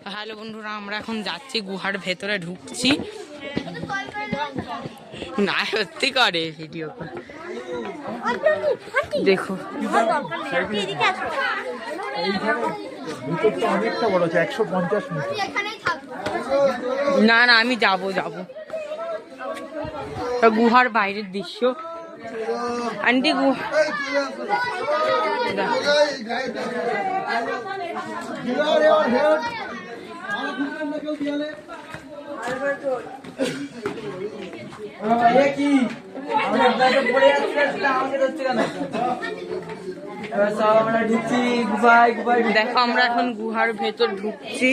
Hello বন্ধুরা, আমরা এখন যাচ্ছি গুহার ভেতরে ঢুকছি। না সত্যি করে ভিডিও দেখো। না না আমি যাবো গুহার বাইরের দৃশ্য। আন্টি গুহা দেখো আমরা এখন গুহার ভেতর ঢুকছি।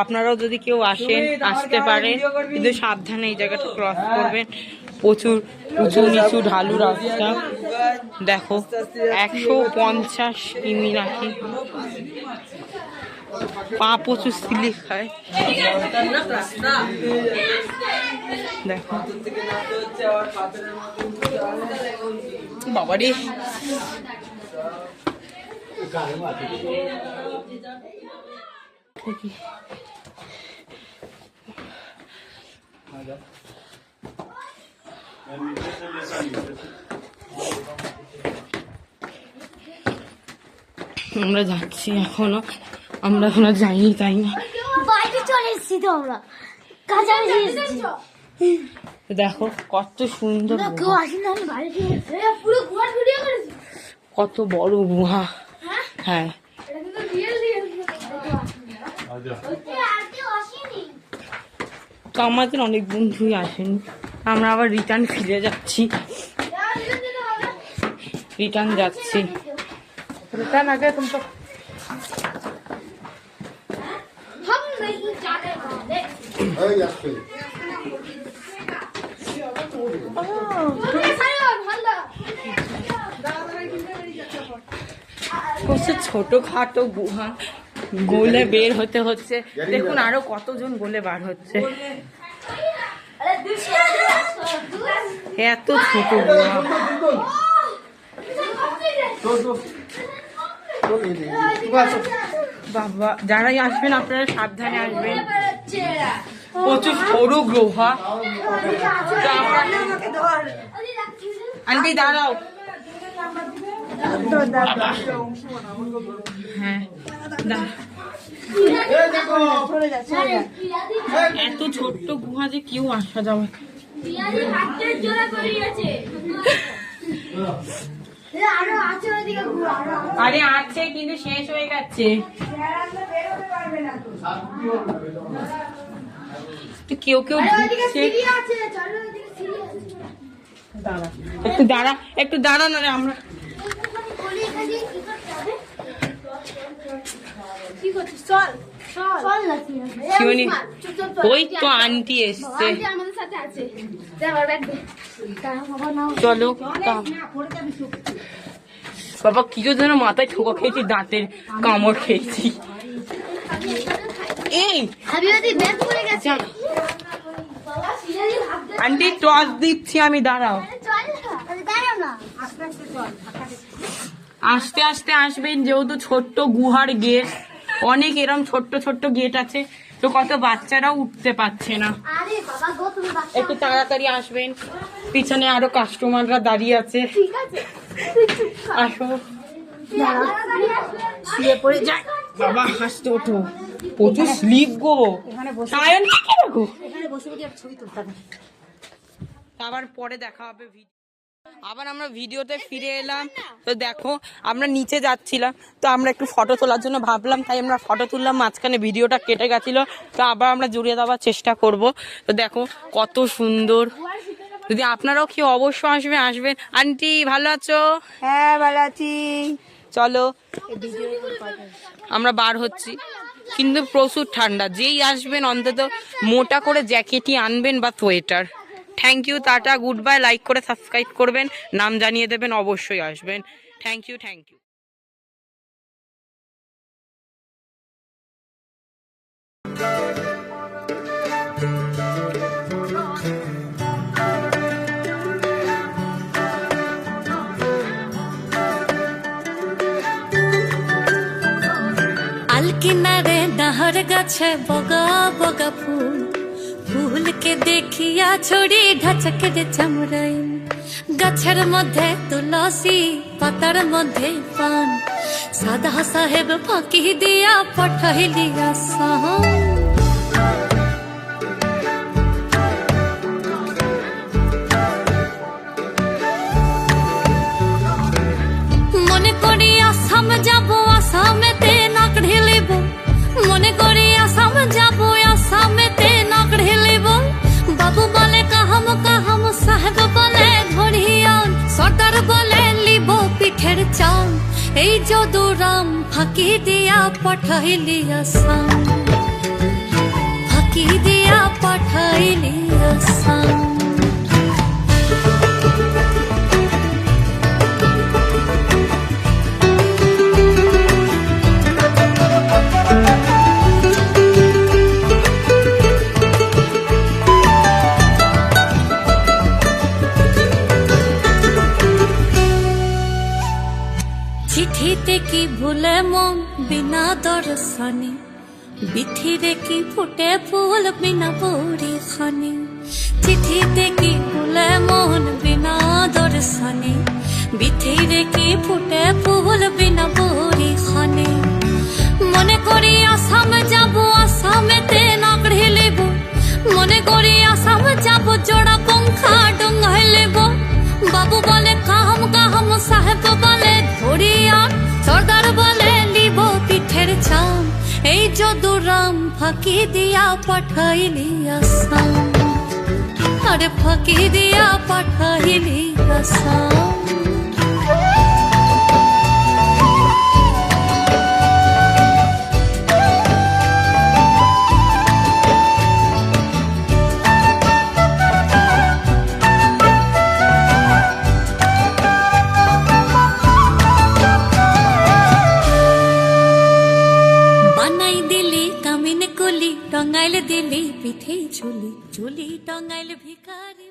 আপনারাও যদি কেউ আসতে পারেন, কিন্তু সাবধানে এই জায়গাটা ক্রস করবেন। প্রচুর উঁচু নিচু ঢালু রাস্তা। দেখো 150 কিমি নাকি, পা প্রচুর স্লিপ খায়। দেখো বাবারে, আমরা যাচ্ছি এখনো, আমরা এখনো যাইনি, তাই না? চলে এসেছি তো আমরা, দেখো কত সুন্দর, কত বড় গুহা। হ্যাঁ তো আমাদের অনেক বন্ধুই আসেনি, আমরা আবার রিটার্ন ফিরে যাচ্ছি। রিটার্ন আগে তুমি তো ছোটখাটো গুহা, গোলে বের হতে হচ্ছে। দেখুন আরো কতজন গোলে বার হচ্ছে। এত ছোট গুহা। বাবা, যারাই আসবেন আপনারা সাবধানে আসবেন, প্রচুর সরু গুহা। আন্টি দাঁড়াও। হ্যাঁ এত ছোট্ট গুহা যে কেউ আসা যাবে। আরে আছে কিন্তু শেষ হয়ে গেছে। কেউ একটু দাঁড়া না রে, আমরা ওই তো আন্টি এসছে, চলো। বাবা কি যেন মাথায় ঠোকা খেয়েছি, দাঁতের কামড় খেয়েছি। এই আন্টি টস দিচ্ছি আমি, দাঁড়াও। আস্তে আস্তে আসবেন, যেহেতু ছোট্ট গুহার গেট, অনেক এরম ছোট্ট ছোট্ট গেট আছে, তো কত বাচ্চারাও উঠতে পারছে না। একটু তাড়াতাড়ি আসবেন, পিছনে আরো কাস্টমাররা দাঁড়িয়ে আছে। আসো, শুয়ে পড়ে যাই। বাবা হাসতে ওঠো, প্রচুর স্লিপ গো। আবার পরে দেখা হবে। আবার আমরা ভিডিওতে ফিরে এলাম। তো দেখো আমরা নিচে যাচ্ছিলাম, তো আমরা একটু ফটো তোলার জন্য ভাবলাম, তাই আমরা ফটো তুললাম। মাঝখানে ভিডিওটা কেটে গেছিল, তো আবার আমরা জুড়ে দেওয়ার চেষ্টা করব। তো দেখো কত সুন্দর। যদি আপনারাও কেউ অবশ্যই আসবেন। আন্টি ভালো আছো? হ্যাঁ ভালো আছি। চলো আমরা বার হচ্ছি, কিন্তু প্রচুর ঠান্ডা। যেই আসবেন অন্তত মোটা করে জ্যাকেটই আনবেন বা সোয়েটার। থ্যাংক ইউ, টাটা, গুড বাই। লাইক করে সাবস্ক্রাইব করবেন, নাম জানিয়ে দেবেন, অবশ্যই আসবেন। Thank you. কিনারে দাহ বড়ার গাছে বগা বগা ফুল ফুলকে দেখিয়া ছড়ি ঢাচকে রে চামড়াইল গাছের মধ্যে তুলসী পাতার মধ্যে পান সাদা সাহেব ফাঁকি দিয়া পঠাইলি আসাম মনে করি আসাম যাব আসামেতে নাক ঢেলিব মনে করি আসাম যাব আসামেতে নাক ঢেলিব বাবু বলে কাহাম কাহাম সাহেব বলে ধরিয়ান সর্দার বলে লিব পিঠের চাল এই যদুরাম ফাঁকি দিয়া পাঠাইলি আসাম ফাঁকি দিয়া পাঠাইলি আসাম চিঠিতে কি ভুলে মন বিনা দর্শনে বিথিরে কি ফুটে ফুল বিনা পরিখানে চিঠিতে কি ভুলে মন বিনা দর্শনে বিথিরে কি ফুটে ফুল বিনা পরিখানে মনে করি আসাম যাব আসামেতে নাক ঢেলিব মনে করি আসাম যাব জোড়া পঙ্খা ডঙ্গাই লেব বাবু বলে কাহাম কাহাম সাহেব বলে ধরিয়া সর্দার বলে লিব পিঠের চাম এই যদুরাম ফাঁকি দিয়া পাঠাইলি আসাম আরে ফাঁকি দিয়া পাঠাইলি আসাম টাঙ্গাইল দিলি পিঠে ঝুলি ঝুলি টাঙ্গাইল ভিখারি